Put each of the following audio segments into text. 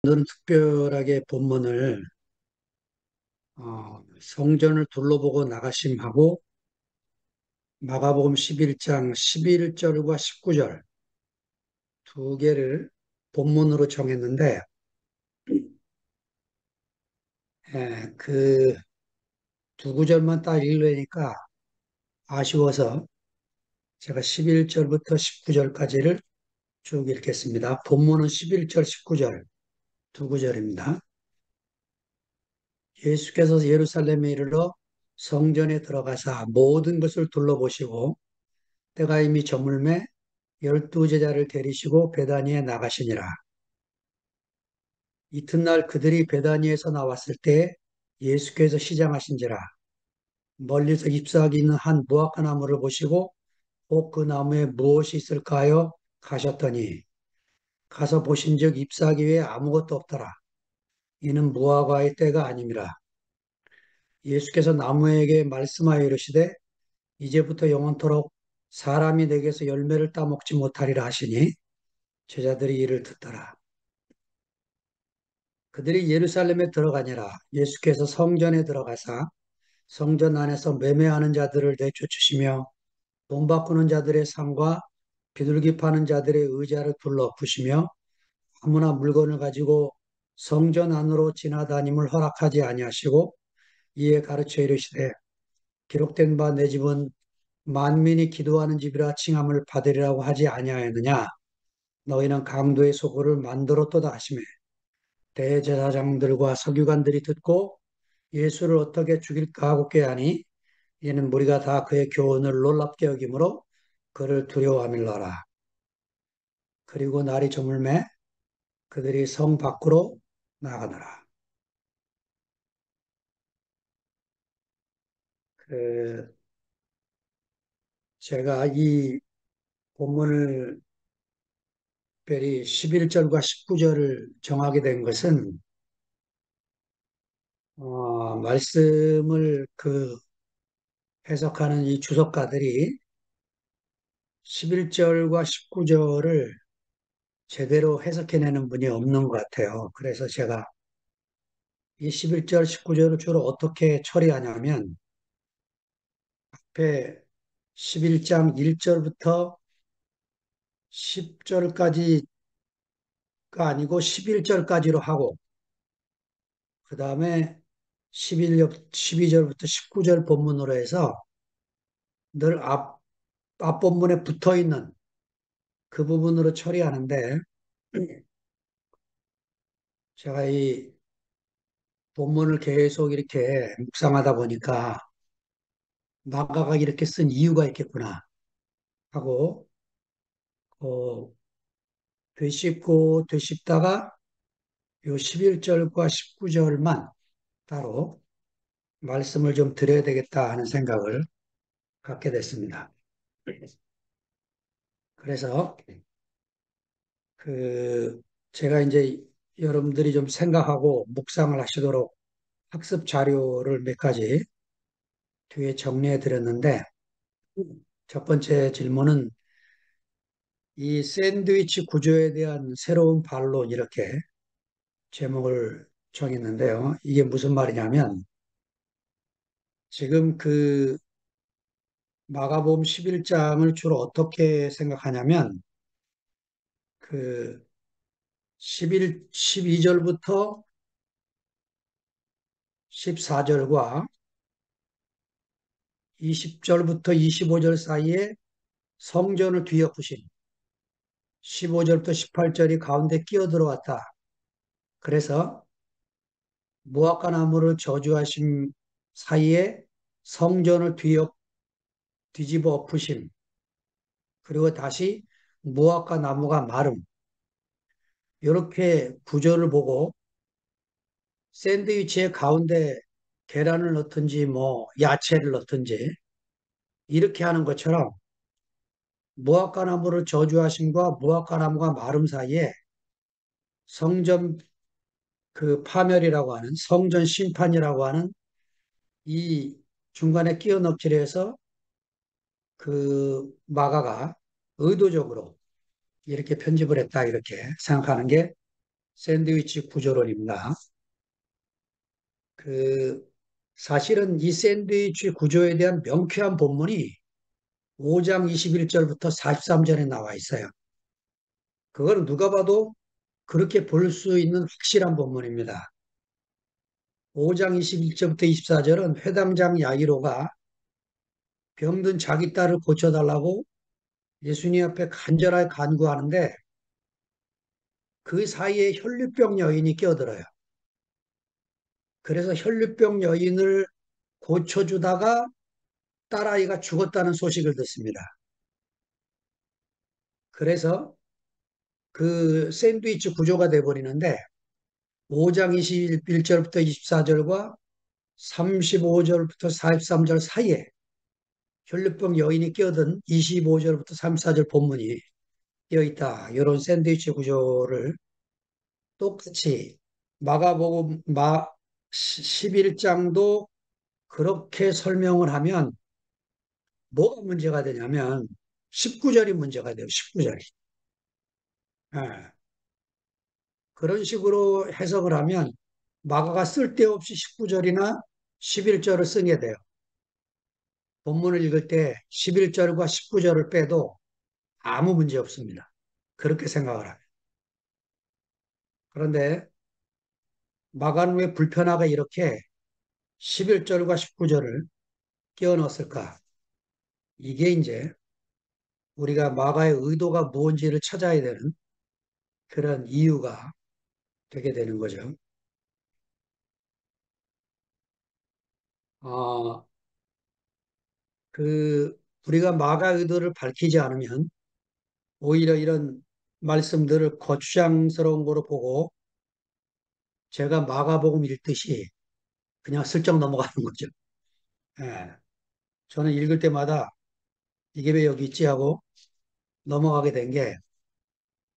오늘은 특별하게 본문을 성전을 둘러보고 나가심하고 마가복음 11장 11절과 19절 두 개를 본문으로 정했는데 그 두 구절만 딱 읽으니까 아쉬워서 제가 11절부터 19절까지를 쭉 읽겠습니다. 본문은 11절, 19절 두 구절입니다. 예수께서 예루살렘에 이르러 성전에 들어가사 모든 것을 둘러보시고 때가 이미 저물매 열두 제자를 데리시고 베다니에 나가시니라. 이튿날 그들이 베다니에서 나왔을 때 예수께서 시장하신지라. 멀리서 잎사귀 있는 한 무화과 나무를 보시고 혹 그 나무에 무엇이 있을까 하여 가셨더니 가서 보신즉 잎사귀 외에 아무것도 없더라. 이는 무화과의 때가 아님이라. 예수께서 나무에게 말씀하여 이르시되 이제부터 영원토록 사람이 내게서 열매를 따먹지 못하리라 하시니 제자들이 이를 듣더라. 그들이 예루살렘에 들어가니라. 예수께서 성전에 들어가사 성전 안에서 매매하는 자들을 내쫓으시며 돈 바꾸는 자들의 상과 비둘기 파는 자들의 의자를 둘러 부시며 아무나 물건을 가지고 성전 안으로 지나다님을 허락하지 아니하시고 이에 가르쳐 이르시되 기록된 바 내 집은 만민이 기도하는 집이라 칭함을 받으리라고 하지 아니하였느냐. 너희는 강도의 소굴을 만들었도다 하시매 대제사장들과 서기관들이 듣고 예수를 어떻게 죽일까 하고 꾀하니 이는 무리가 다 그의 교훈을 놀랍게 여기므로 그를 두려워함일러라. 그리고 날이 저물매 그들이 성 밖으로 나가더라. 그 제가 이 본문을 특별히 11절과 19절을 정하게 된 것은 말씀을 해석하는 이 주석가들이 11절과 19절을 제대로 해석해내는 분이 없는 것 같아요. 그래서 제가 이 11절, 19절을 주로 어떻게 처리하냐면 앞에 11장 1절부터 10절까지가 아니고 11절까지로 하고 그 다음에 12절부터 19절 본문으로 해서 늘 앞본문에 붙어 있는 그 부분으로 처리하는데 제가 이 본문을 계속 이렇게 묵상하다 보니까 마가가 이렇게 쓴 이유가 있겠구나 하고 어, 되씹다가 요 11절과 19절만 따로 말씀을 좀 드려야 되겠다 하는 생각을 갖게 됐습니다. 그래서 그 제가 이제 여러분들이 좀 생각하고 묵상을 하시도록 학습 자료를 몇 가지 뒤에 정리해 드렸는데 첫 번째 질문은 이 샌드위치 구조에 대한 새로운 반론 이렇게 제목을 정했는데요. 이게 무슨 말이냐면 지금 마가복음 11장을 주로 어떻게 생각하냐면 그 12절부터 14절과 20절부터 25절 사이에 성전을 뒤엎으신 15절부터 18절이 가운데 끼어 들어왔다. 그래서 무화과 나무를 저주하심 사이에 성전을 뒤집어 엎으심, 그리고 다시 무화과 나무가 마름, 이렇게 구조를 보고 샌드위치의 가운데 계란을 넣든지 뭐 야채를 넣든지 이렇게 하는 것처럼 무화과 나무를 저주하심과 무화과 나무가 마름 사이에 성전 파멸이라고 하는 성전 심판이라고 하는 이 중간에 끼워 넣기를 해서 마가가 의도적으로 이렇게 편집을 했다 이렇게 생각하는 게 샌드위치 구조론입니다. 그, 사실은 이 샌드위치 구조에 대한 명쾌한 본문이 5장 21절부터 43절에 나와 있어요. 그거는 누가 봐도 그렇게 볼 수 있는 확실한 본문입니다. 5장 21절부터 24절은 회당장 야이로가 병든 자기 딸을 고쳐달라고 예수님 앞에 간절하게 간구하는데 그 사이에 혈류병 여인이 끼어들어요. 그래서 혈류병 여인을 고쳐주다가 딸아이가 죽었다는 소식을 듣습니다. 그래서 그 샌드위치 구조가 돼버리는데 5장 21절부터 24절과 35절부터 43절 사이에 혈류병 여인이 끼어든 25절부터 34절 본문이 끼어 있다. 이런 샌드위치 구조를 똑같이 마가복음 11장도 그렇게 설명을 하면 뭐가 문제가 되냐면 19절이 문제가 돼요. 19절이. 그런 식으로 해석을 하면 마가가 쓸데없이 19절이나 11절을 쓰게 돼요. 본문을 읽을 때 11절과 19절을 빼도 아무 문제 없습니다. 그렇게 생각을 합니다. 그런데 마가는 왜 불편하게 이렇게 11절과 19절을 끼워 넣었을까? 이게 이제 우리가 마가의 의도가 무엇인지를 찾아야 되는 그런 이유가 되게 되는 거죠. 어, 우리가 마가 의도를 밝히지 않으면 오히려 이런 말씀들을 거추장스러운 거로 보고 제가 마가복음 읽듯이 그냥 슬쩍 넘어가는 거죠. 예. 저는 읽을 때마다 이게 왜 여기 있지 하고 넘어가게 된 게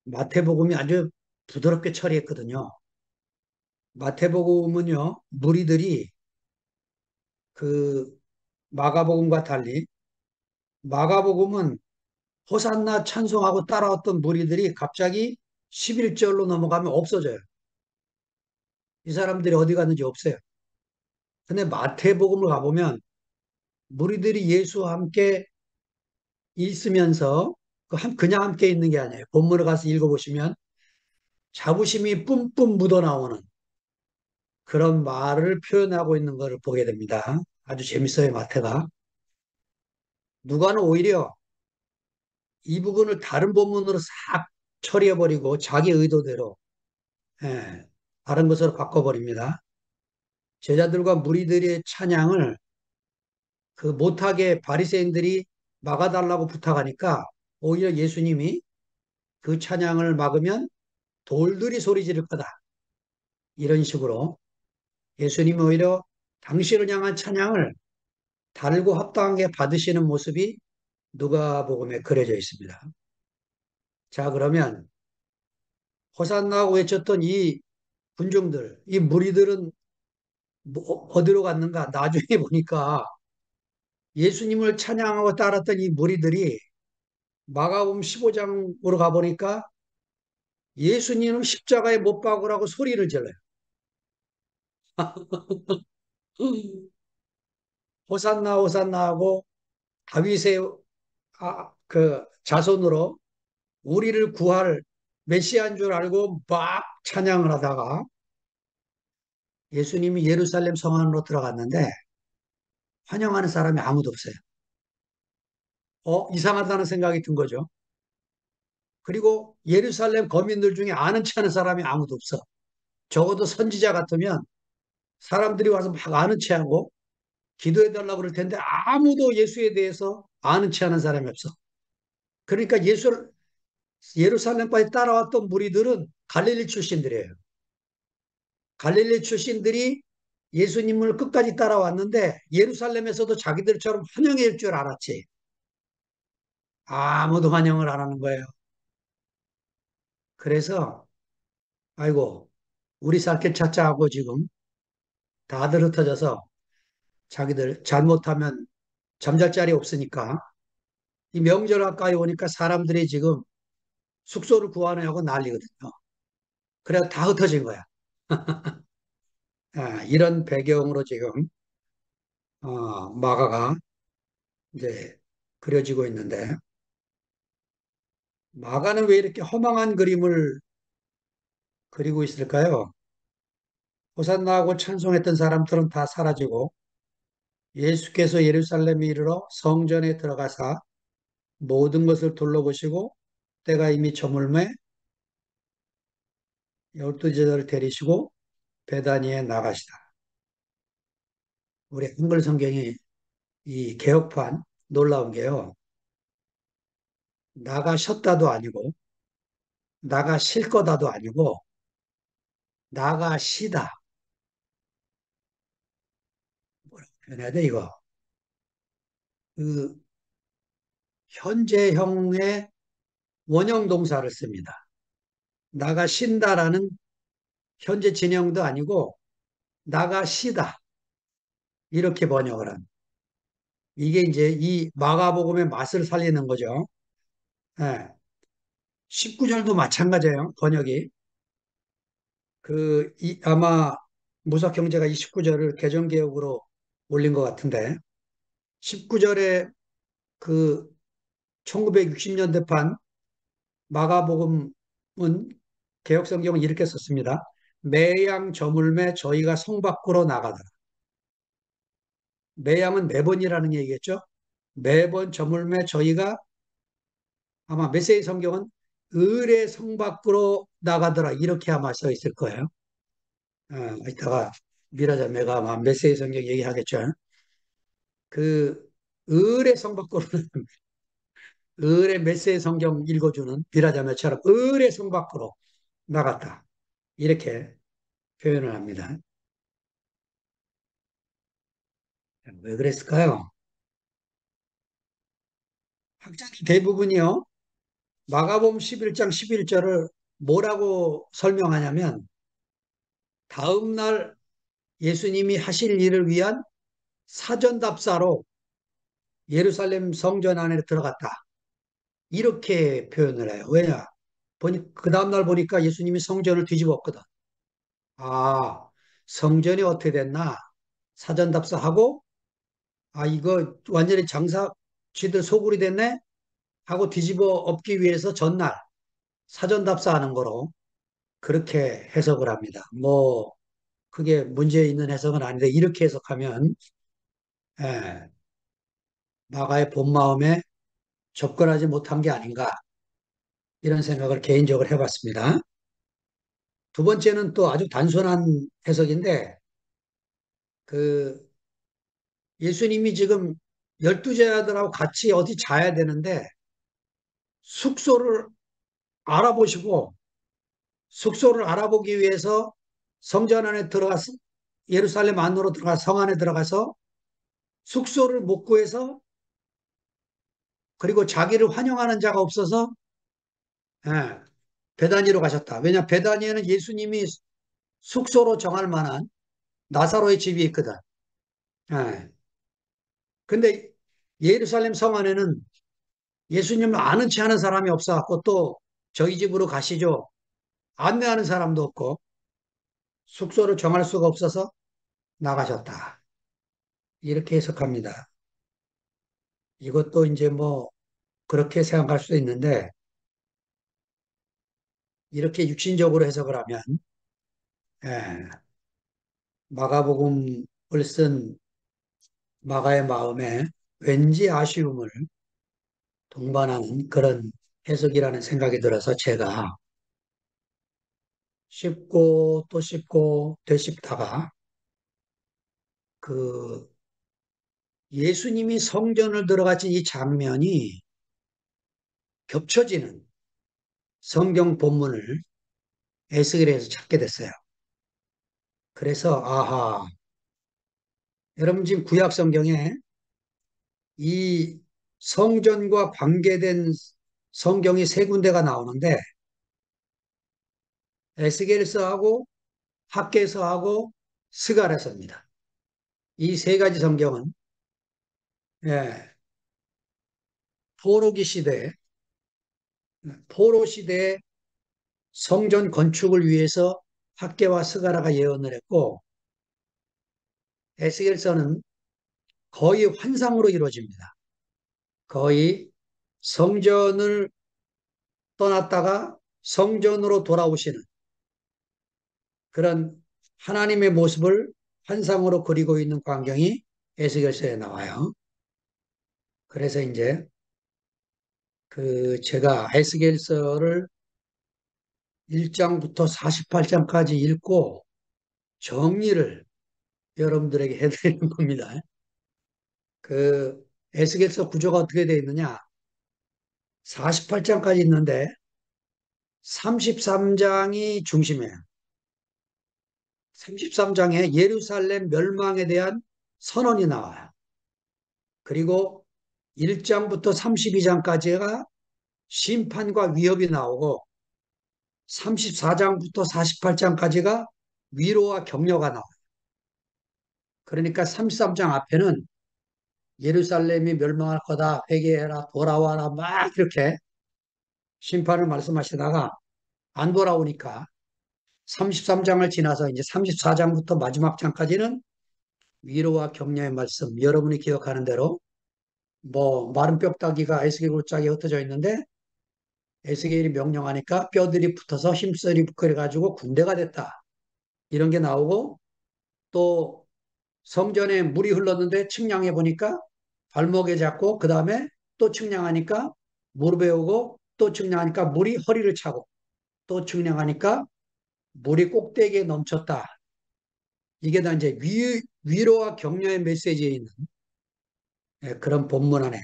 마태복음이 아주 부드럽게 처리했거든요. 마태복음은요, 무리들이 그 마가복음과 달리 마가복음은 호산나 찬송하고 따라왔던 무리들이 갑자기 11절로 넘어가면 없어져요. 이 사람들이 어디 갔는지 없어요. 근데 마태복음을 가보면 무리들이 예수와 함께 있으면서 그냥 함께 있는 게 아니에요. 본문을 가서 읽어보시면 자부심이 뿜뿜 묻어나오는 그런 말을 표현하고 있는 것을 보게 됩니다. 아주 재밌어요, 마태가. 누가는 오히려 이 부분을 다른 본문으로 싹 처리해버리고 자기 의도대로 예, 다른 것으로 바꿔버립니다. 제자들과 무리들의 찬양을 그 못하게 바리새인들이 막아달라고 부탁하니까 오히려 예수님이 그 찬양을 막으면 돌들이 소리 지를 거다. 이런 식으로 예수님이 오히려 당신을 향한 찬양을 달고 합당하게 받으시는 모습이 누가복음에 그려져 있습니다. 자, 그러면 호산나고 외쳤던 이 군중들, 이 무리들은 어디로 갔는가? 나중에 보니까 예수님을 찬양하고 따랐던 이 무리들이 마가복음 15장으로 가보니까 예수님은 십자가에 못 박으라고 소리를 질러요. 호산나 호산나 하고 다윗의 그 자손으로 우리를 구할 메시아인 줄 알고 막 찬양을 하다가 예수님이 예루살렘 성 안으로 들어갔는데 환영하는 사람이 아무도 없어요. 이상하다는 생각이 든 거죠. 그리고 예루살렘 거민들 중에 아는 체 하는 사람이 아무도 없어. 적어도 선지자 같으면 사람들이 와서 막 아는 체 하고 기도해 달라고 그럴 텐데 아무도 예수에 대해서 아는 체 하는 사람이 없어. 그러니까 예루살렘까지 따라왔던 무리들은 갈릴리 출신들이에요. 갈릴리 출신들이 예수님을 끝까지 따라왔는데 예루살렘에서도 자기들처럼 환영해 줄 줄 알았지. 아무도 환영을 안 하는 거예요. 그래서 아이고 우리 살길 찾자 하고 지금 다들 흩어져서 자기들 잘못하면 잠잘 자리 없으니까 이 명절 가까이 오니까 사람들이 지금 숙소를 구하느냐고 난리거든요. 그래서 다 흩어진 거야. 이런 배경으로 지금 마가가 이제 그려지고 있는데 마가는 왜 이렇게 허망한 그림을 그리고 있을까요? 호산나하고 찬송했던 사람들은 다 사라지고 예수께서 예루살렘에 이르러 성전에 들어가사 모든 것을 둘러보시고 때가 이미 저물매 열두 제자를 데리시고 베다니에 나가시다. 우리 한글 성경이 이 개혁판 놀라운 게요. 나가셨다도 아니고 나가실 거다도 아니고 나가시다. 뭐라고 표현해야 돼 이거? 그 현재형의 원형 동사를 씁니다. 나가신다라는 현재 진형도 아니고 나가시다 이렇게 번역을 합니다. 이게 이제 이 마가복음의 맛을 살리는 거죠. 예. 19절도 마찬가지예요. 번역이. 아마 무석경제가 이 19절을 개정개혁으로 올린 것 같은데 19절에 그 1960년대판 마가복음은 개혁성경은 이렇게 썼습니다. 매양 저물매 저희가 성 밖으로 나가더라. 매양은 매번이라는 얘기겠죠. 매번 저물매 저희가 아마 메시지 성경은 을의 성 밖으로 나가더라 이렇게 아마 써 있을 거예요. 이따가 미라자매가 아마 메시지 성경 얘기하겠죠. 그 을의 성 밖으로는 을의 메시지 성경 읽어주는 미라자매처럼 을의 성 밖으로 나갔다 이렇게 표현을 합니다. 왜 그랬을까요? 학자들 대부분이요. 마가복음 11장 11절을 뭐라고 설명하냐면 다음 날 예수님이 하실 일을 위한 사전답사로 예루살렘 성전 안에 들어갔다. 이렇게 표현을 해요. 왜냐? 그 다음날 보니까 예수님이 성전을 뒤집었거든. 아, 성전이 어떻게 됐나? 사전답사하고, 이거 완전히 쥐들 소굴이 됐네? 하고 뒤집어 엎기 위해서 전날 사전답사하는 거로 그렇게 해석을 합니다. 뭐, 그게 문제 있는 해석은 아닌데, 이렇게 해석하면, 예, 마가의 본 마음에 접근하지 못한 게 아닌가, 이런 생각을 개인적으로 해봤습니다. 두 번째는 또 아주 단순한 해석인데, 그, 예수님이 지금 열두 제자들하고 같이 어디 자야 되는데, 숙소를 알아보시고, 숙소를 알아보기 위해서 성전 안에 들어가서, 예루살렘 안으로 들어가, 성 안에 들어가서 숙소를 못 구해서, 그리고 자기를 환영하는 자가 없어서, 예, 베다니로 가셨다. 왜냐, 베다니에는 예수님이 숙소로 정할 만한 나사로의 집이 있거든. 예. 근데 예루살렘 성 안에는 예수님을 아는 체 하는 사람이 없어갖고 또 저희 집으로 가시죠. 안내하는 사람도 없고 숙소를 정할 수가 없어서 나가셨다. 이렇게 해석합니다. 이것도 이제 뭐 그렇게 생각할 수도 있는데 이렇게 육신적으로 해석을 하면 예, 마가복음을 쓴 마가의 마음에 왠지 아쉬움을 동반하는 그런 해석이라는 생각이 들어서 제가 씹고 또 씹고 되씹다가 그 예수님이 성전을 들어가신 이 장면이 겹쳐지는 성경 본문을 에스겔에서 찾게 됐어요. 그래서 아하, 여러분 지금 구약 성경에 이 성전과 관계된 성경이 세 군데가 나오는데 에스겔서하고 학개서하고 스가랴서입니다. 이 세 가지 성경은 예, 포로기 시대, 포로 시대에 성전 건축을 위해서 학개와 스가랴가 예언을 했고 에스겔서는 거의 환상으로 이루어집니다. 거의 성전을 떠났다가 성전으로 돌아오시는 그런 하나님의 모습을 환상으로 그리고 있는 광경이 에스겔서에 나와요. 그래서 이제 제가 에스겔서를 1장부터 48장까지 읽고 정리를 여러분들에게 해드리는 겁니다. 에스겔서 구조가 어떻게 되어 있느냐? 48장까지 있는데 33장이 중심이에요. 33장에 예루살렘 멸망에 대한 선언이 나와요. 그리고 1장부터 32장까지가 심판과 위협이 나오고 34장부터 48장까지가 위로와 격려가 나와요. 그러니까 33장 앞에는 예루살렘이 멸망할 거다, 회개해라, 돌아와라, 막 이렇게 심판을 말씀하시다가 안 돌아오니까 33장을 지나서 이제 34장부터 마지막 장까지는 위로와 격려의 말씀, 여러분이 기억하는 대로 뭐 마른 뼈다귀가 에스겔 골짜기에 흩어져 있는데 에스겔이 명령하니까 뼈들이 붙어서 힘쓰리 부끄러가지고 군대가 됐다. 이런 게 나오고 또 성전에 물이 흘렀는데 측량해 보니까 발목에 잡고 그 다음에 또 측량하니까 무릎에 오고 또 측량하니까 물이 허리를 차고 또 측량하니까 물이 꼭대기에 넘쳤다. 이게 다 이제 위로와 격려의 메시지에 있는 그런 본문 안에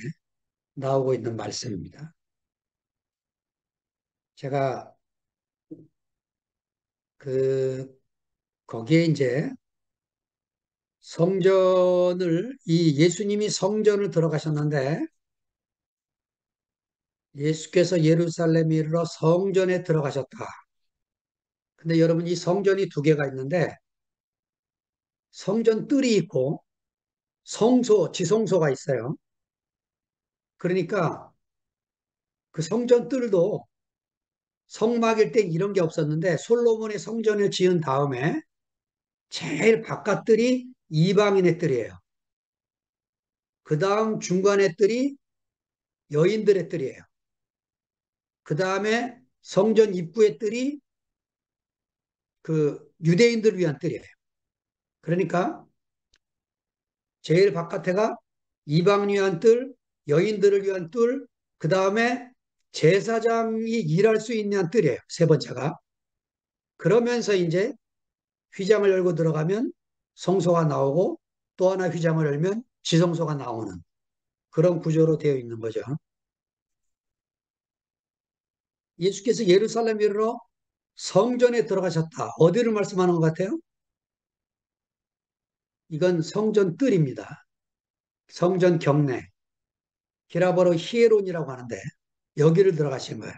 나오고 있는 말씀입니다. 제가 그 거기에 이제 이 예수님이 성전을 들어가셨는데 예수께서 예루살렘에 이르러 성전에 들어가셨다. 근데 여러분 이 성전이 두 개가 있는데 성전 뜰이 있고 지성소가 있어요. 그러니까 그 성전 뜰도 성막일 때 이런 게 없었는데 솔로몬의 성전을 지은 다음에 제일 바깥 뜰이 이방인의 뜰이에요. 그 다음 중간의 뜰이 여인들의 뜰이에요. 그 다음에 성전 입구의 뜰이 유대인들을 위한 뜰이에요. 그러니까 제일 바깥에가 이방인 위한 뜰, 여인들을 위한 뜰, 그 다음에 제사장이 일할 수 있는 뜰이에요. 세 번째가. 그러면서 이제 휘장을 열고 들어가면 성소가 나오고 또 하나 휘장을 열면 지성소가 나오는 그런 구조로 되어 있는 거죠. 예수께서 예루살렘으로 성전에 들어가셨다. 어디를 말씀하는 것 같아요? 이건 성전 뜰입니다. 성전 경내. 히라버로 히에론이라고 하는데 여기를 들어가신 거예요.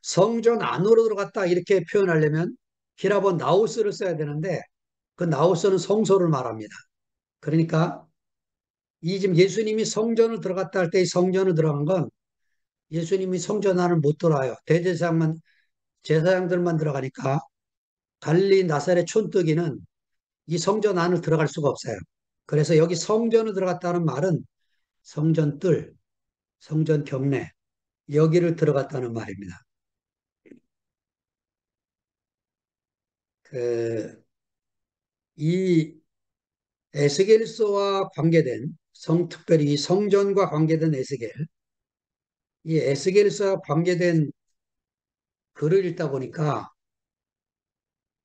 성전 안으로 들어갔다 이렇게 표현하려면 히라버 나우스를 써야 되는데 그 나우스는 성소를 말합니다. 그러니까 이 지금 예수님이 성전을 들어갔다 할 때 이 성전을 들어간 건 예수님이 성전 안을 못 들어와요. 제사장들만 들어가니까 갈릴리 나사렛 촌뜨기는 이 성전 안을 들어갈 수가 없어요. 그래서 여기 성전을 들어갔다는 말은 성전 뜰, 성전 경내 여기를 들어갔다는 말입니다. 이 에스겔서와 관계된 특별히 성전과 관계된 이 에스겔서와 관계된 글을 읽다 보니까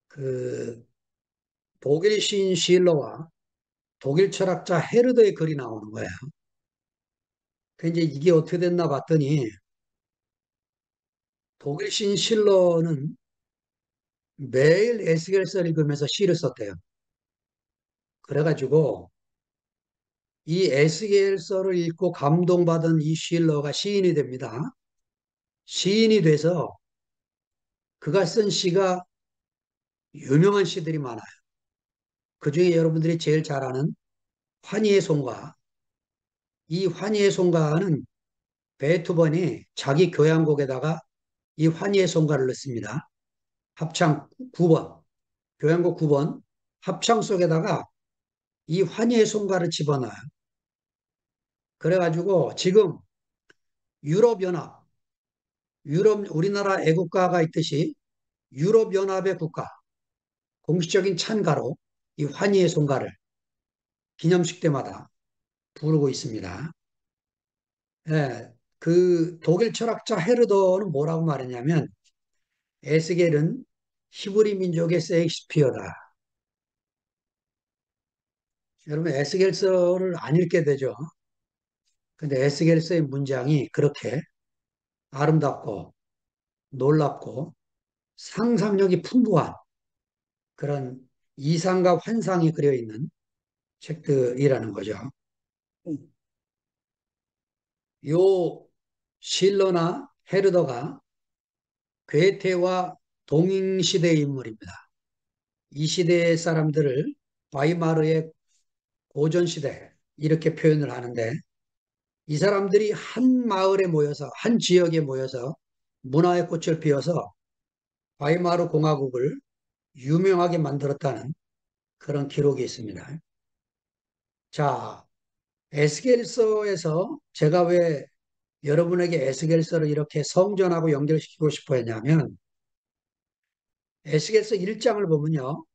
그 독일 시인 실러와 독일 철학자 헤르더의 글이 나오는 거예요. 그 이제 이게 어떻게 됐나 봤더니 독일 시인 실러는 매일 에스겔서를 읽으면서 시를 썼대요. 그래가지고 이 에스겔서를 읽고 감동받은 이 실러가 시인이 됩니다. 시인이 돼서 그가 쓴 시가 유명한 시들이 많아요. 그 중에 여러분들이 제일 잘 아는 환희의 송가. 이 환희의 송가는 베토벤이 자기 교향곡에다가 이 환희의 송가를 넣습니다. 합창 9번, 교향곡 9번 합창 속에다가 이 환희의 송가를 집어넣어요. 그래가지고 지금 유럽연합, 우리나라 애국가가 있듯이 유럽연합의 국가, 공식적인 찬가로 이 환희의 송가를 기념식 때마다 부르고 있습니다. 예, 그 독일 철학자 헤르더는 뭐라고 말했냐면 에스겔은 히브리 민족의 세익스피어다. 여러분 에스겔서를 안 읽게 되죠. 근데 에스겔서의 문장이 그렇게 아름답고 놀랍고 상상력이 풍부한 그런 이상과 환상이 그려 있는 책들이라는 거죠. 요 실러나 헤르더가 괴테와 동인시대의 인물입니다. 이 시대의 사람들을 바이마르의 고전시대 이렇게 표현을 하는데 이 사람들이 한 마을에 모여서 한 지역에 모여서 문화의 꽃을 피워서 바이마르 공화국을 유명하게 만들었다는 그런 기록이 있습니다. 자, 에스겔서에서 제가 왜 여러분에게 에스겔서를 이렇게 성전하고 연결시키고 싶어 했냐면 에스겔서 1장을 보면요.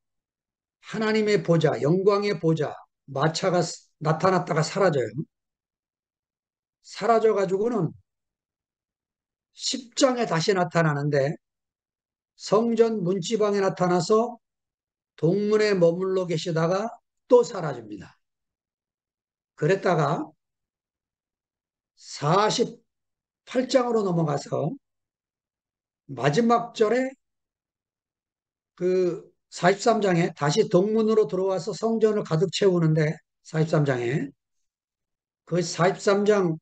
하나님의 보좌, 영광의 보좌, 마차가 나타났다가 사라져요. 사라져가지고는 10장에 다시 나타나는데 성전 문지방에 나타나서 동문에 머물러 계시다가 또 사라집니다. 그랬다가 48장으로 넘어가서 마지막 절에 그 43장에 다시 동문으로 들어와서 성전을 가득 채우는데 43장에 그 43장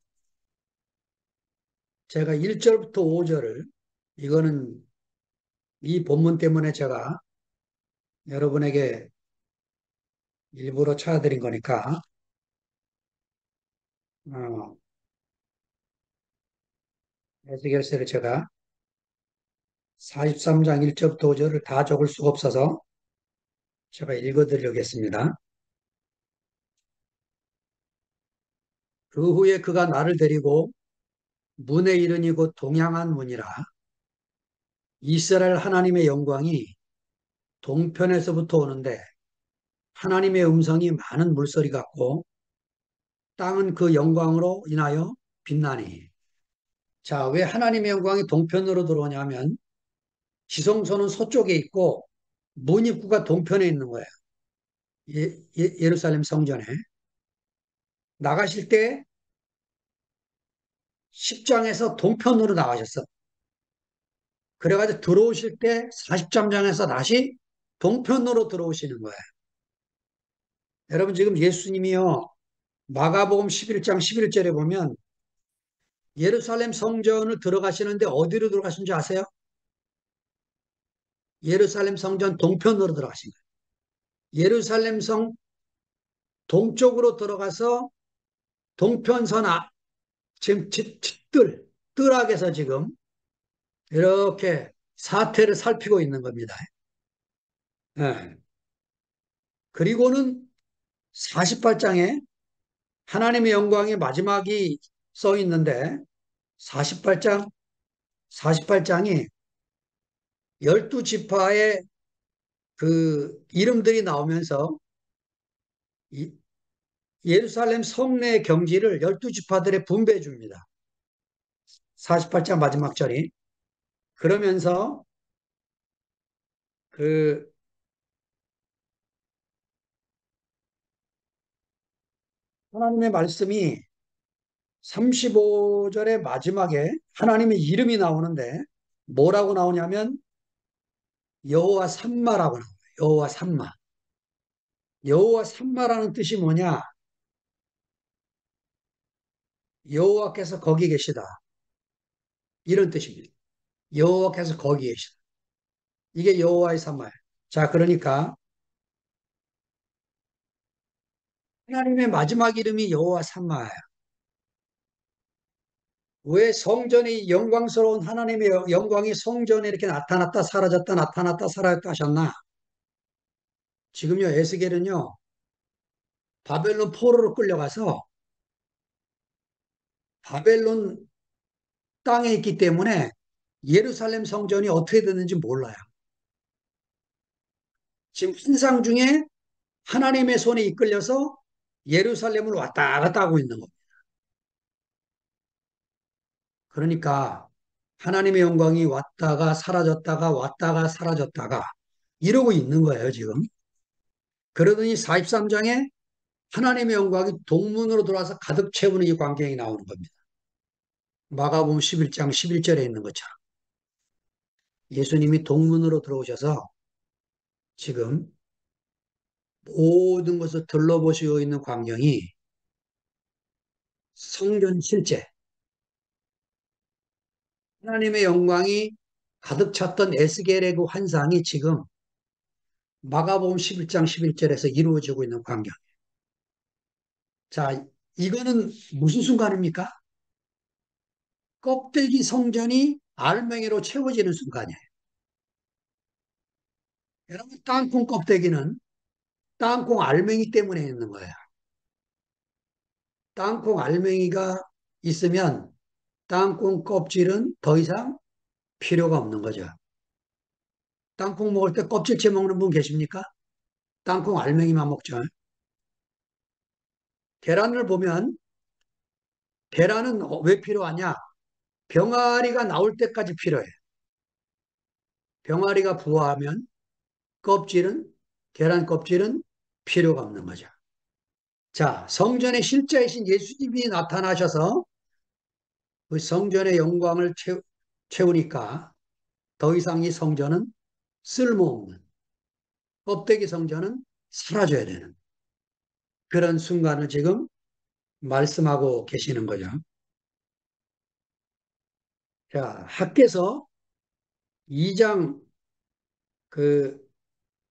제가 1절부터 5절을 이거는 이 본문 때문에 제가 여러분에게 일부러 찾아드린 거니까 어, 에스겔서를 제가 43장 1절부터 5절을 다 적을 수가 없어서 제가 읽어드리겠습니다. 그 후에 그가 나를 데리고 문에 이르니 곧 동양한 문이라 이스라엘 하나님의 영광이 동편에서부터 오는데 하나님의 음성이 많은 물소리 같고 땅은 그 영광으로 인하여 빛나니. 자, 왜 하나님의 영광이 동편으로 들어오냐면 지성소는 서쪽에 있고 문 입구가 동편에 있는 거예요. 예루살렘 성전에. 나가실 때 10장에서 동편으로 나가셨어. 그래가지고 들어오실 때 40장에서 다시 동편으로 들어오시는 거예요. 여러분 지금 예수님이요. 마가복음 11장 11절에 보면 예루살렘 성전을 들어가시는데 어디로 들어가신 줄 아세요? 예루살렘 성전 동편으로 들어가신 거예요. 예루살렘 성 동쪽으로 들어가서 동편선 지금 뜰악에서 지금 이렇게 사태를 살피고 있는 겁니다. 예. 그리고는 48장에 하나님의 영광의 마지막이 써 있는데 48장, 48장이 12지파의 그 이름들이 나오면서 예루살렘 성내 경지를 12지파들의 분배해 줍니다. 48장 마지막 절이. 그러면서 그 하나님의 말씀이 35절의 마지막에 하나님의 이름이 나오는데 뭐라고 나오냐면 여호와 삼마라고 나와요. 여호와 삼마. 여호와 삼마라는 뜻이 뭐냐? 여호와께서 거기 계시다. 이런 뜻입니다. 여호와께서 거기 계시다. 이게 여호와의 삼마예요. 자, 그러니까 하나님의 마지막 이름이 여호와 삼마예요. 왜 성전이 영광스러운 하나님의 영광이 성전에 이렇게 나타났다 사라졌다 나타났다 사라졌다 하셨나? 지금요, 에스겔은요, 바벨론 포로로 끌려가서 바벨론 땅에 있기 때문에 예루살렘 성전이 어떻게 됐는지 몰라요. 지금 환상 중에 하나님의 손에 이끌려서 예루살렘을 왔다 갔다 하고 있는 겁니다. 그러니까 하나님의 영광이 왔다가 사라졌다가 왔다가 사라졌다가 이러고 있는 거예요, 지금. 그러더니 43장에 하나님의 영광이 동문으로 들어와서 가득 채우는 이 광경이 나오는 겁니다. 마가복음 11장 11절에 있는 것처럼 예수님이 동문으로 들어오셔서 지금 모든 것을 둘러보시고 있는 광경이 성전 실제, 하나님의 영광이 가득 찼던 에스겔의 그 환상이 지금 마가복음 11장 11절에서 이루어지고 있는 광경. 자, 이거는 무슨 순간입니까? 껍데기 성전이 알맹이로 채워지는 순간이에요. 여러분, 땅콩 껍데기는 땅콩 알맹이 때문에 있는 거예요. 땅콩 알맹이가 있으면 땅콩 껍질은 더 이상 필요가 없는 거죠. 땅콩 먹을 때 껍질째 먹는 분 계십니까? 땅콩 알맹이만 먹죠. 계란을 보면 계란은 왜 필요하냐? 병아리가 나올 때까지 필요해. 병아리가 부화하면 껍질은, 계란 껍질은 필요가 없는 거죠. 자, 성전의 실제이신 예수님이 나타나셔서 그 성전의 영광을 채우니까 더 이상 이 성전은 쓸모없는, 껍데기 성전은 사라져야 되는 그런 순간을 지금 말씀하고 계시는 거죠. 자, 학개서 2장 그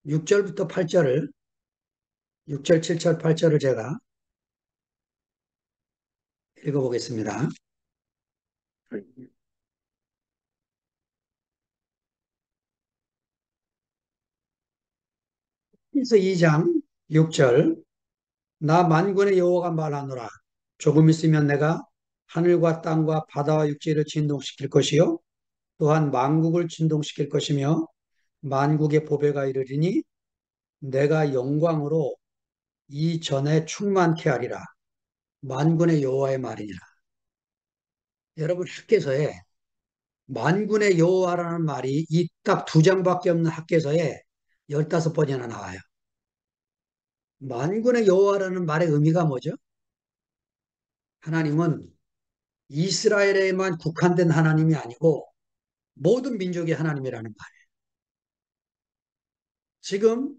6절부터 8절을, 6절, 7절, 8절을 제가 읽어보겠습니다. 그래서 2장 6절, 나 만군의 여호와가 말하노라. 조금 있으면 내가 하늘과 땅과 바다와 육지를 진동시킬 것이요 또한 만국을 진동시킬 것이며 만국의 보배가 이르리니 내가 영광으로 이 전에 충만케 하리라. 만군의 여호와의 말이니라. 여러분 학개서에 만군의 여호와라는 말이 이 딱 두 장밖에 없는 학개서에 15번이나 나와요. 만군의 여호와라는 말의 의미가 뭐죠? 하나님은 이스라엘에만 국한된 하나님이 아니고 모든 민족의 하나님이라는 말이에요. 지금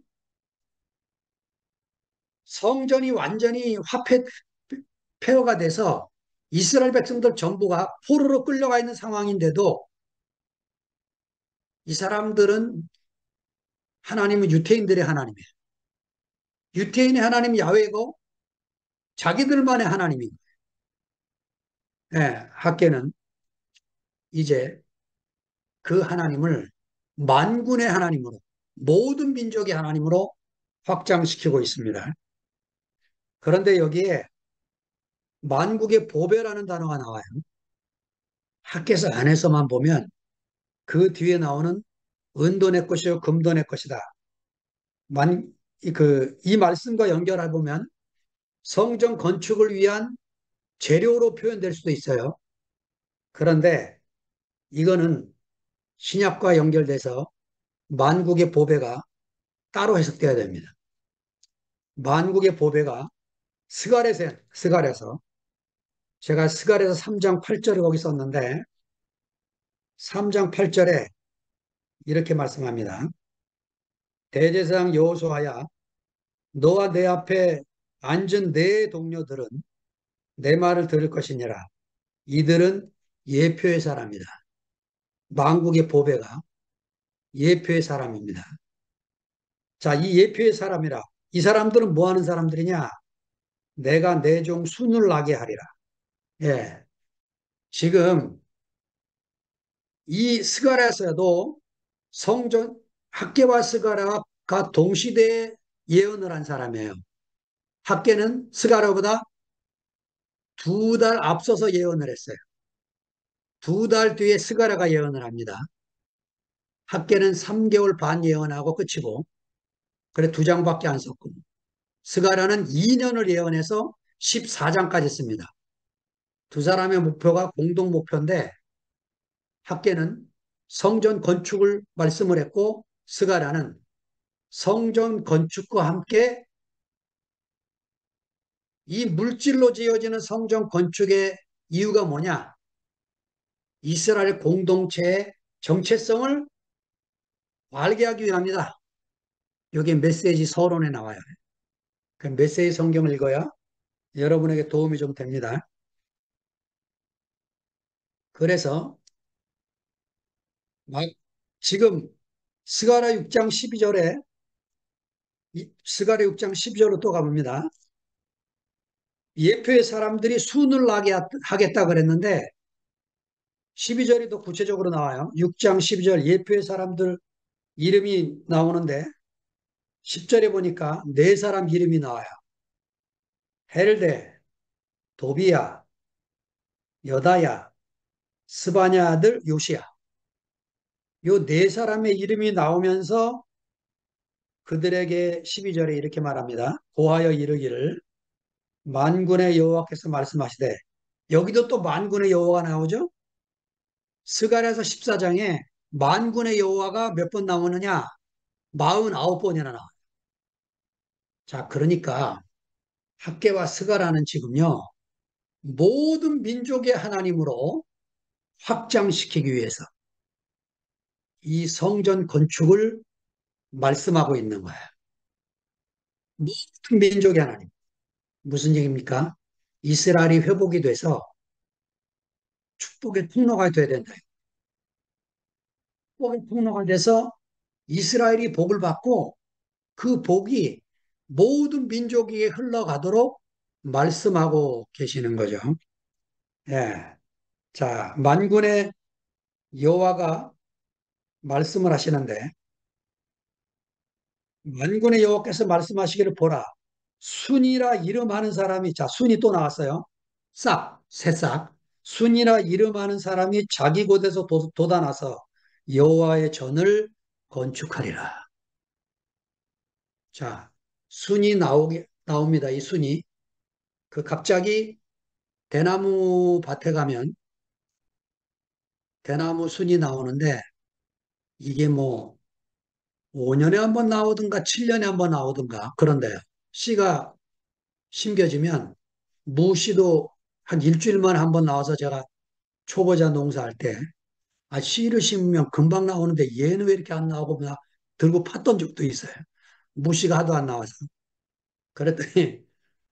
성전이 완전히 폐허가 돼서 이스라엘 백성들 전부가 포로로 끌려가 있는 상황인데도 이 사람들은 하나님은 유태인들의 하나님이에요. 유태인의 하나님 야훼고 자기들만의 하나님인 거예요. 예, 학계는 이제 그 하나님을 만군의 하나님으로 모든 민족의 하나님으로 확장시키고 있습니다. 그런데 여기에 만국의 보배라는 단어가 나와요. 학계서 안에서만 보면 그 뒤에 나오는 은도 내 것이요 금도 내 것이다. 이 말씀과 연결해 보면 성전 건축을 위한 재료로 표현될 수도 있어요. 그런데 이거는 신약과 연결돼서 만국의 보배가 따로 해석되어야 됩니다. 만국의 보배가 스갈에서 제가 스갈에서 3장 8절을 거기 썼는데 3장 8절에 이렇게 말씀합니다. 대제사장 여호수아야 너와 내 앞에 앉은 내 동료들은 내 말을 들을 것이니라. 이들은 예표의 사람이다. 만국의 보배가 예표의 사람입니다. 자, 이 예표의 사람이라. 이 사람들은 뭐 하는 사람들이냐? 내가 내 종 순을 나게 하리라. 예. 지금 이 스가랴서도 성전 학개와 스가랴가 동시대에 예언을 한 사람이에요. 학개는 스가랴보다 2달 앞서서 예언을 했어요. 2달 뒤에 스가랴가 예언을 합니다. 학개는 3개월 반 예언하고 끝이고, 그래 2장밖에 안 썼고, 스가랴는 2년을 예언해서 14장까지 씁니다. 두 사람의 목표가 공동 목표인데, 학개는 성전 건축을 말씀을 했고, 스가랴는 성전 건축과 함께 이 물질로 지어지는 성전 건축의 이유가 뭐냐? 이스라엘 공동체의 정체성을 알게 하기 위함이다. 여기 메시지 서론에 나와요. 그 메시지 성경을 읽어야 여러분에게 도움이 좀 됩니다. 그래서 막 지금 스가랴 6장 12절에 스가랴 6장 12절로 또 가봅니다. 예표의 사람들이 순을 나게 하겠다 그랬는데 12절이 더 구체적으로 나와요. 6장 12절 예표의 사람들 이름이 나오는데 10절에 보니까 네 사람 이름이 나와요. 헬데, 도비야, 여다야, 스바냐 아들 요시야. 요 네 사람의 이름이 나오면서 그들에게 12절에 이렇게 말합니다. 고하여 이르기를 만군의 여호와께서 말씀하시되, 여기도 또 만군의 여호와가 나오죠. 스가랴서 14장에 만군의 여호와가 몇 번 나오느냐? 49번이나 나와요. 자, 그러니까 학개와 스가랴는 지금요 모든 민족의 하나님으로 확장시키기 위해서 이 성전 건축을 말씀하고 있는 거예요. 모든 민족의 하나님. 무슨 얘기입니까? 이스라엘이 회복이 돼서 축복의 통로가 돼야 된다. 축복의 통로가 돼서 이스라엘이 복을 받고 그 복이 모든 민족에게 흘러가도록 말씀하고 계시는 거죠. 예. 자, 만군의 여호와가 말씀을 하시는데 만군의 여호와께서 말씀하시기를 보라. 순이라 이름하는 사람이 자 순이 또 나왔어요. 싹 새싹 순이라 이름하는 사람이 자기 곳에서 돋아나서 여호와의 전을 건축하리라. 자 순이 나옵니다. 이 순이 그 갑자기 대나무 밭에 가면 대나무 순이 나오는데 이게 뭐 5년에 한 번 나오든가 7년에 한 번 나오든가 그런데요. 씨가 심겨지면 무씨도 한 일주일만에 한 번 나와서 제가 초보자 농사할 때 씨를 심으면 금방 나오는데 얘는 왜 이렇게 안 나오고 나 들고 팠던 적도 있어요. 무씨가 하도 안 나와서. 그랬더니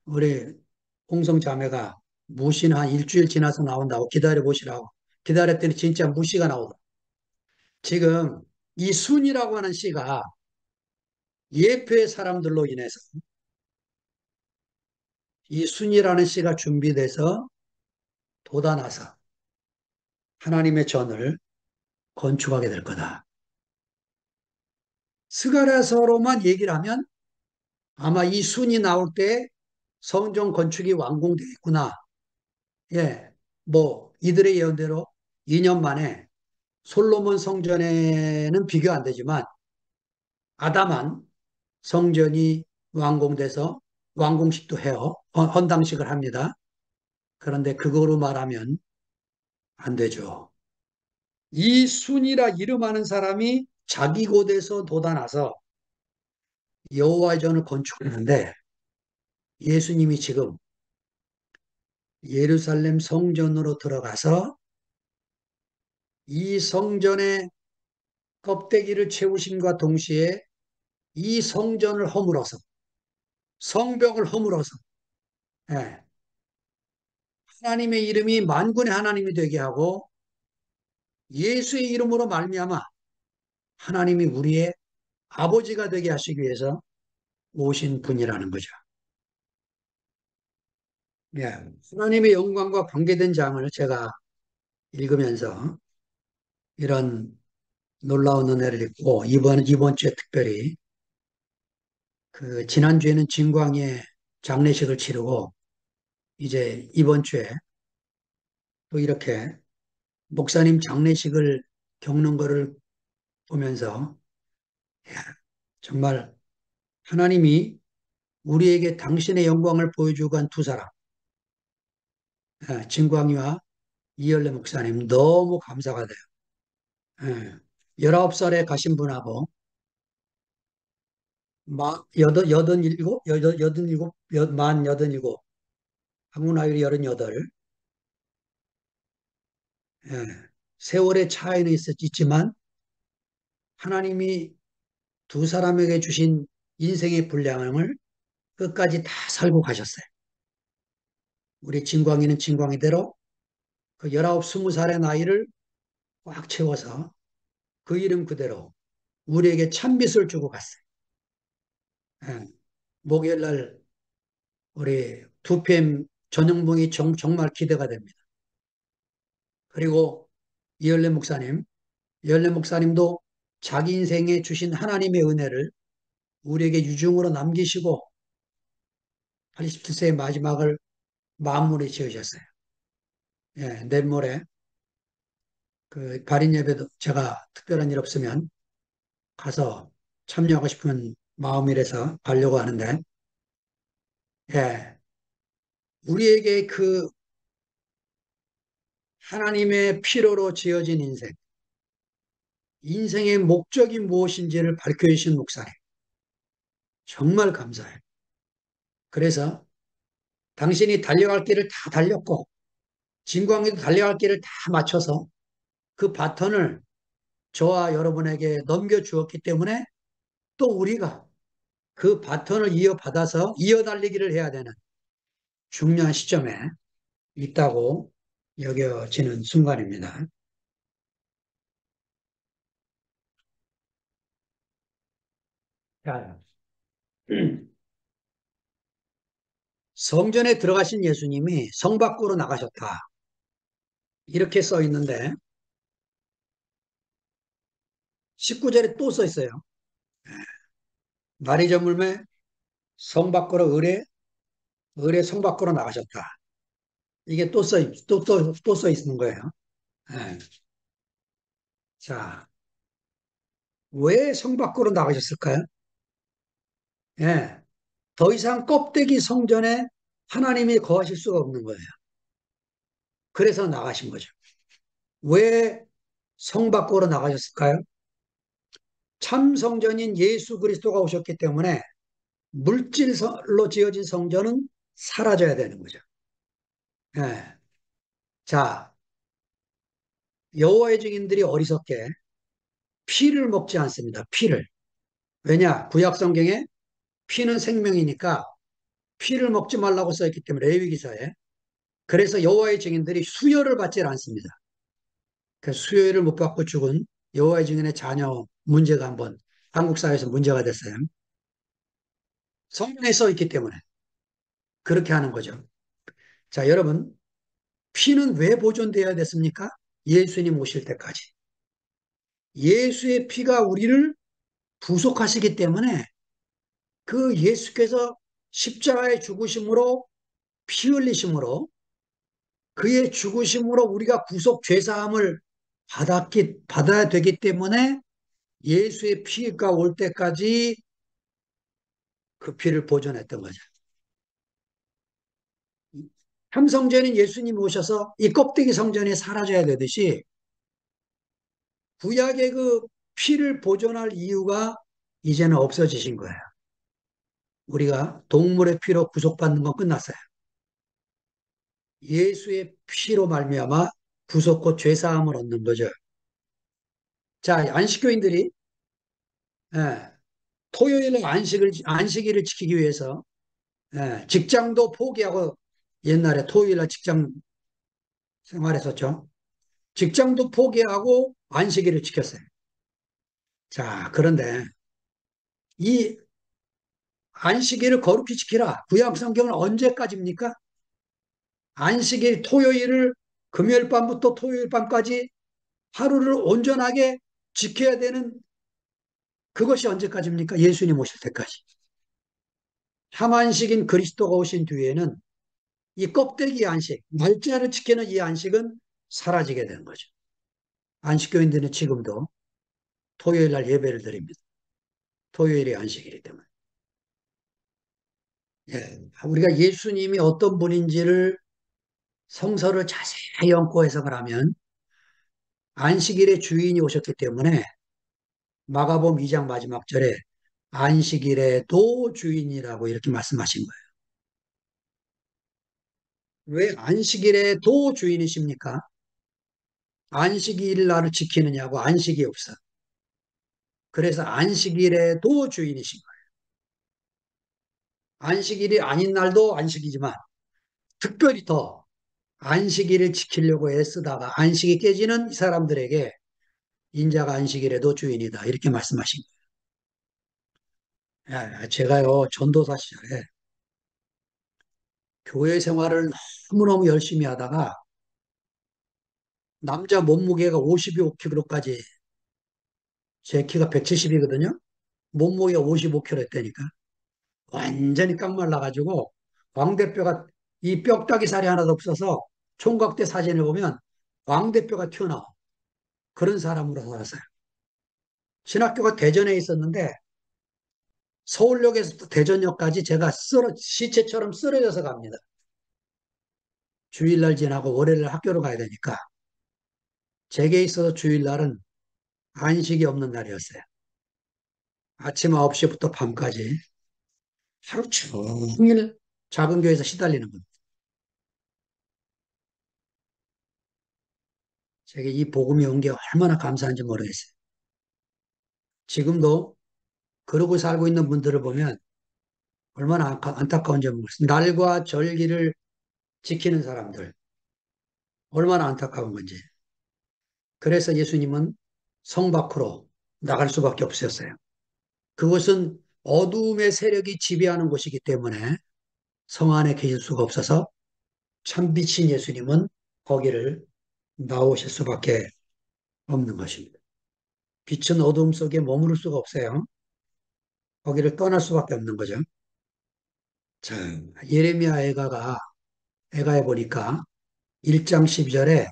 우리 홍성 자매가 무씨는 한 일주일 지나서 나온다고 기다려 보시라고 기다렸더니 진짜 무씨가 나오더라고요. 지금 이 순이라고 하는 씨가 예표의 사람들로 인해서 이 순이라는 씨가 준비돼서 돋아나서 하나님의 전을 건축하게 될 거다. 스가랴서로만 얘기를 하면 아마 이 순이 나올 때 성전 건축이 완공되겠구나. 예, 뭐 이들의 예언대로 2년 만에 솔로몬 성전에는 비교 안 되지만 아담한 성전이 완공돼서 완공식도 해요. 헌당식을 합니다. 그런데 그거로 말하면 안 되죠. 이 순이라 이름하는 사람이 자기 곳에서 돋아나서 여호와의 전을 건축하는데 예수님이 지금 예루살렘 성전으로 들어가서 이 성전의 껍데기를 채우심과 동시에 이 성전을 허물어서 성벽을 허물어서 예, 하나님의 이름이 만군의 하나님이 되게 하고 예수의 이름으로 말미암아 하나님이 우리의 아버지가 되게 하시기 위해서 오신 분이라는 거죠. 예, 하나님의 영광과 관계된 장을 제가 읽으면서 이런 놀라운 은혜를 읽고 이번 주에 특별히 그 지난주에는 진광의 장례식을 치르고 이제 이번 주에 또 이렇게 목사님 장례식을 겪는 거를 보면서 야, 정말 하나님이 우리에게 당신의 영광을 보여주고 간 두 사람, 진광이와 이열래 목사님 너무 감사가 돼요. 예, 19살에 가신 분하고 만 87, 한국 나이로 38, 예, 세월의 차이는 있지만 하나님이 두 사람에게 주신 인생의 분량을 끝까지 다 살고 가셨어요. 우리 진광이는 진광이대로 그 19, 20살의 나이를 꽉 채워서 그 이름 그대로 우리에게 찬빛을 주고 갔어요. 예, 목요일 날 우리 2PM 전용봉이 정말 기대가 됩니다. 그리고 이열래 목사님, 이열래 목사님도 자기 인생에 주신 하나님의 은혜를 우리에게 유중으로 남기시고 87세의 마지막을 마무리 지으셨어요. 예, 내일 모레 그 발인 예배도 제가 특별한 일 없으면 가서 참여하고 싶은 마음이라서 가려고 하는데, 예, 우리에게 그 하나님의 필요로 지어진 인생, 인생의 목적이 무엇인지를 밝혀주신 목사님, 정말 감사해요. 그래서 당신이 달려갈 길을 다 달렸고, 진광이도 달려갈 길을 다 맞춰서 그 바턴을 저와 여러분에게 넘겨주었기 때문에 또 우리가 그 바턴을 이어받아서 이어달리기를 해야 되는 중요한 시점에 있다고 여겨지는 순간입니다. 자, 성전에 들어가신 예수님이 성 밖으로 나가셨다. 이렇게 써 있는데 19절에 또 써 있어요. 날이 저물매 성 밖으로 의뢰 성 밖으로 나가셨다. 이게 또 써 있는 거예요. 예. 자, 왜 성 밖으로 나가셨을까요? 예. 더 이상 껍데기 성전에 하나님이 거하실 수가 없는 거예요. 그래서 나가신 거죠. 왜 성 밖으로 나가셨을까요? 참 성전인 예수 그리스도가 오셨기 때문에 물질로 지어진 성전은 사라져야 되는 거죠. 예. 자, 여호와의 증인들이 어리석게 피를 먹지 않습니다. 피를. 왜냐? 구약 성경에 피는 생명이니까 피를 먹지 말라고 써있기 때문에 레위기서에. 그래서 여호와의 증인들이 수여를 받지 않습니다. 그 수요일을 못 받고 죽은 여호와의 증인의 자녀 문제가 한번 한국 사회에서 문제가 됐어요. 성경에 써 있기 때문에 그렇게 하는 거죠. 자, 여러분, 피는 왜 보존되어야 됐습니까? 예수님 오실 때까지. 예수의 피가 우리를 구속하시기 때문에 그 예수께서 십자가의 죽으심으로 피 흘리심으로 그의 죽으심으로 우리가 구속 죄사함을 받아야 되기 때문에 예수의 피가 올 때까지 그 피를 보존했던 거죠. 참성전인 예수님이 오셔서 이 껍데기 성전이 사라져야 되듯이 구약의 그 피를 보존할 이유가 이제는 없어지신 거예요. 우리가 동물의 피로 구속받는 건 끝났어요. 예수의 피로 말미암아 구속과 죄사함을 얻는 거죠. 자, 안식교인들이 예, 토요일에 안식일을 지키기 위해서 직장도 포기하고 옛날에 토요일날 직장 생활했었죠. 직장도 포기하고 안식일을 지켰어요. 자, 그런데 이 안식일을 거룩히 지키라. 구약 성경은 언제까지입니까? 안식일 토요일을 금요일 밤부터 토요일 밤까지 하루를 온전하게 지켜야 되는 그것이 언제까지입니까? 예수님 오실 때까지. 하만식인 그리스도가 오신 뒤에는 이 껍데기 안식, 날짜를 지키는 이 안식은 사라지게 되는 거죠. 안식교인들은 지금도 토요일 날 예배를 드립니다. 토요일이 안식이기 때문에. 예, 우리가 예수님이 어떤 분인지를 성서를 자세히 엮고 해석을 하면 안식일의 주인이 오셨기 때문에 마가복음 2장 마지막 절에 안식일에도 주인이라고 이렇게 말씀하신 거예요. 왜 안식일에도 주인이십니까? 안식일 날을 지키느냐고 안식이 없어. 그래서 안식일에도 주인이신 거예요. 안식일이 아닌 날도 안식이지만 특별히 더 안식일을 지키려고 애쓰다가 안식이 깨지는 이 사람들에게 인자가 안식일에도 주인이다. 이렇게 말씀하신 거예요. 제가요, 전도사 시절에 교회 생활을 너무너무 열심히 하다가 남자 몸무게가 55kg까지 제 키가 170이거든요. 몸무게가 55kg 했다니까. 완전히 깡말라가지고 광대뼈가 이 뼈다귀 살이 하나도 없어서 총각대 사진을 보면 광대뼈가 튀어나와. 그런 사람으로 살았어요. 신학교가 대전에 있었는데 서울역에서 대전역까지 제가 시체처럼 쓰러져서 갑니다. 주일날 지나고 월요일날 학교로 가야 되니까. 제게 있어서 주일날은 안식이 없는 날이었어요. 아침 9시부터 밤까지 하루 종일 작은 교회에서 시달리는 겁니다. 제게 이 복음이 온 게 얼마나 감사한지 모르겠어요. 지금도 그러고 살고 있는 분들을 보면 얼마나 안타까운지 모르겠어요. 날과 절기를 지키는 사람들 얼마나 안타까운 건지. 그래서 예수님은 성 밖으로 나갈 수밖에 없었어요. 그것은 어두움의 세력이 지배하는 곳이기 때문에 성 안에 계실 수가 없어서 참빛인 예수님은 거기를 나오실 수밖에 없는 것입니다. 빛은 어두움 속에 머무를 수가 없어요. 거기를 떠날 수밖에 없는 거죠. 자, 예레미야 애가에 보니까 1장 12절에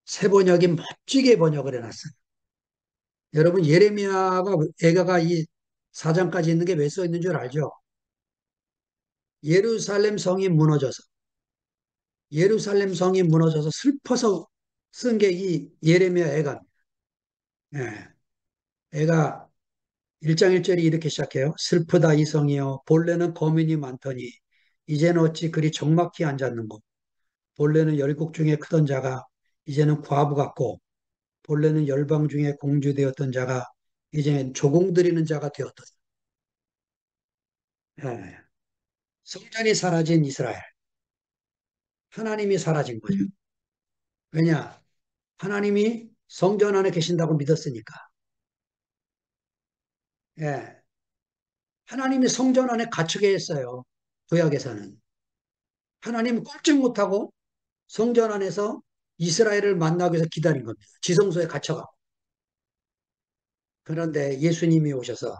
새 번역이 멋지게 번역을 해놨어요. 여러분 예레미야가 애가가 이 4장까지 있는 게 왜 써 있는 줄 알죠? 예루살렘 성이 무너져서 예루살렘 성이 무너져서 슬퍼서 쓴 게 이 예레미야 애가. 예, 애가 1장 1절이 이렇게 시작해요. 슬프다 이 성이여 본래는 거민이 많더니 이제는 어찌 그리 적막히 앉았는고 본래는 열국 중에 크던 자가 이제는 과부 같고 본래는 열방 중에 공주되었던 자가 이제는 조공들이는 자가 되었다. 예, 성전이 사라진 이스라엘. 하나님이 사라진 거죠. 왜냐? 하나님이 성전 안에 계신다고 믿었으니까. 예, 하나님이 성전 안에 갇히게 했어요. 구약에서는. 하나님은 꼼짝 못하고 성전 안에서 이스라엘을 만나기 위해서 기다린 겁니다. 지성소에 갇혀가. 그런데 예수님이 오셔서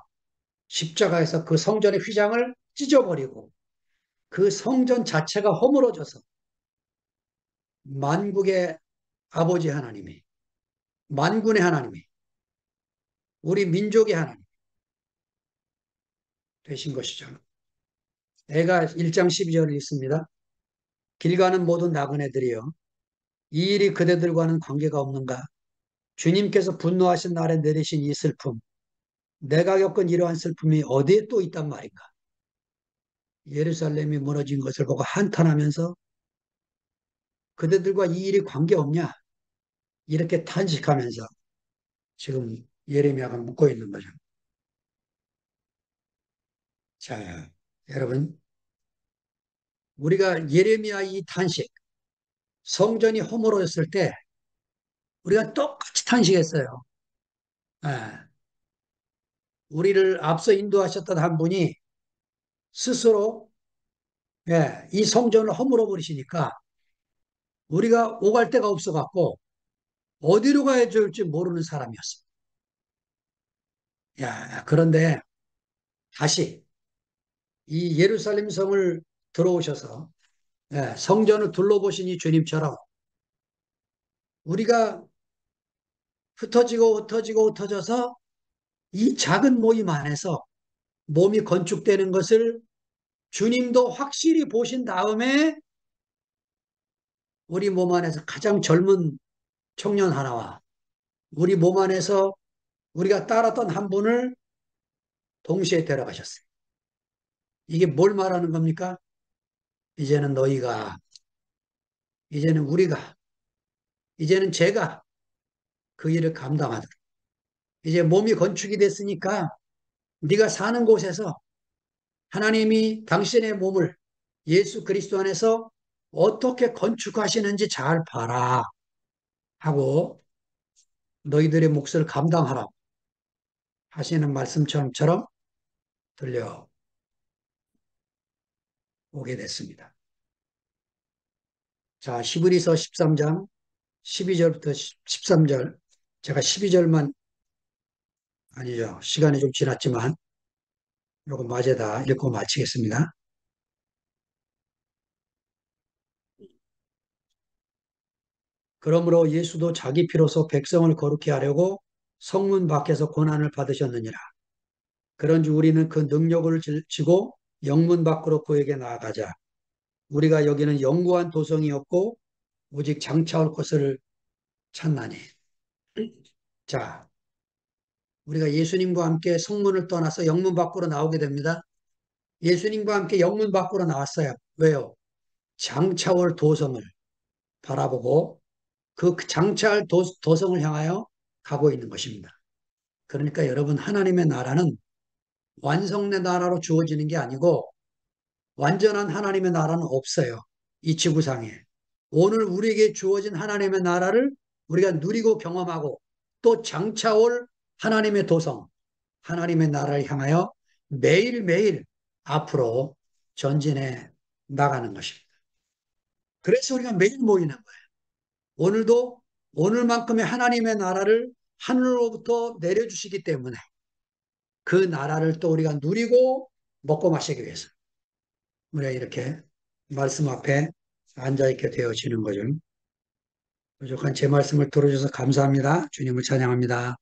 십자가에서 그 성전의 휘장을 찢어버리고 그 성전 자체가 허물어져서 만국의 아버지 하나님이, 만군의 하나님이, 우리 민족의 하나님 되신 것이죠. 애가 1장 12절을 읽습니다. 길 가는 모든 나그네들이여 이 일이 그대들과는 관계가 없는가? 주님께서 분노하신 날에 내리신 이 슬픔, 내가 겪은 이러한 슬픔이 어디에 또 있단 말인가? 예루살렘이 무너진 것을 보고 한탄하면서 그대들과 이 일이 관계없냐? 이렇게 탄식하면서 지금 예레미야가 묻고 있는 거죠. 자, 여러분, 우리가 예레미야 이 탄식, 성전이 허물어졌을 때 우리가 똑같이 탄식했어요. 예, 우리를 앞서 인도하셨던 한 분이 스스로 이 성전을 허물어 버리시니까 우리가 오갈 데가 없어갖고 어디로 가야 좋을지 모르는 사람이었어. 야, 그런데 다시 이 예루살렘 성을 들어오셔서 성전을 둘러보신 이 주님처럼 우리가 흩어져서 이 작은 모임 안에서 몸이 건축되는 것을 주님도 확실히 보신 다음에 우리 몸 안에서 가장 젊은 청년 하나와 우리 몸 안에서 우리가 따랐던 한 분을 동시에 데려가셨어요. 이게 뭘 말하는 겁니까? 이제는 너희가, 이제는 우리가, 이제는 제가 그 일을 감당하도록. 이제 몸이 건축이 됐으니까 네가 사는 곳에서 하나님이 당신의 몸을 예수 그리스도 안에서 어떻게 건축하시는지 잘 봐라 하고 너희들의 몫을 감당하라 하시는 말씀처럼 들려오게 됐습니다. 자, 히브리서 13장 12절부터 13절. 제가 12절만 아니죠. 시간이 좀 지났지만 요거 마저다 읽고 마치겠습니다. 그러므로 예수도 자기 피로서 백성을 거룩히 하려고 성문 밖에서 고난을 받으셨느니라. 그런즉 우리는 그 능력을 지고 영문 밖으로 그에게 나아가자. 우리가 여기는 영구한 도성이 없고 오직 장차올 것을 찾나니. 자, 우리가 예수님과 함께 성문을 떠나서 영문 밖으로 나오게 됩니다. 예수님과 함께 영문 밖으로 나왔어요. 왜요? 장차올 도성을 바라보고 그 장차할 도성을 향하여 가고 있는 것입니다. 그러니까 여러분, 하나님의 나라는 완성된 나라로 주어지는 게 아니고 완전한 하나님의 나라는 없어요. 이 지구상에. 오늘 우리에게 주어진 하나님의 나라를 우리가 누리고 경험하고 또 장차올 하나님의 도성, 하나님의 나라를 향하여 매일매일 앞으로 전진해 나가는 것입니다. 그래서 우리가 매일 모이는 거예요. 오늘도 오늘만큼의 하나님의 나라를 하늘로부터 내려주시기 때문에 그 나라를 또 우리가 누리고 먹고 마시기 위해서 우리가 이렇게 말씀 앞에 앉아있게 되어지는 거죠. 부족한 제 말씀을 들어주셔서 감사합니다. 주님을 찬양합니다.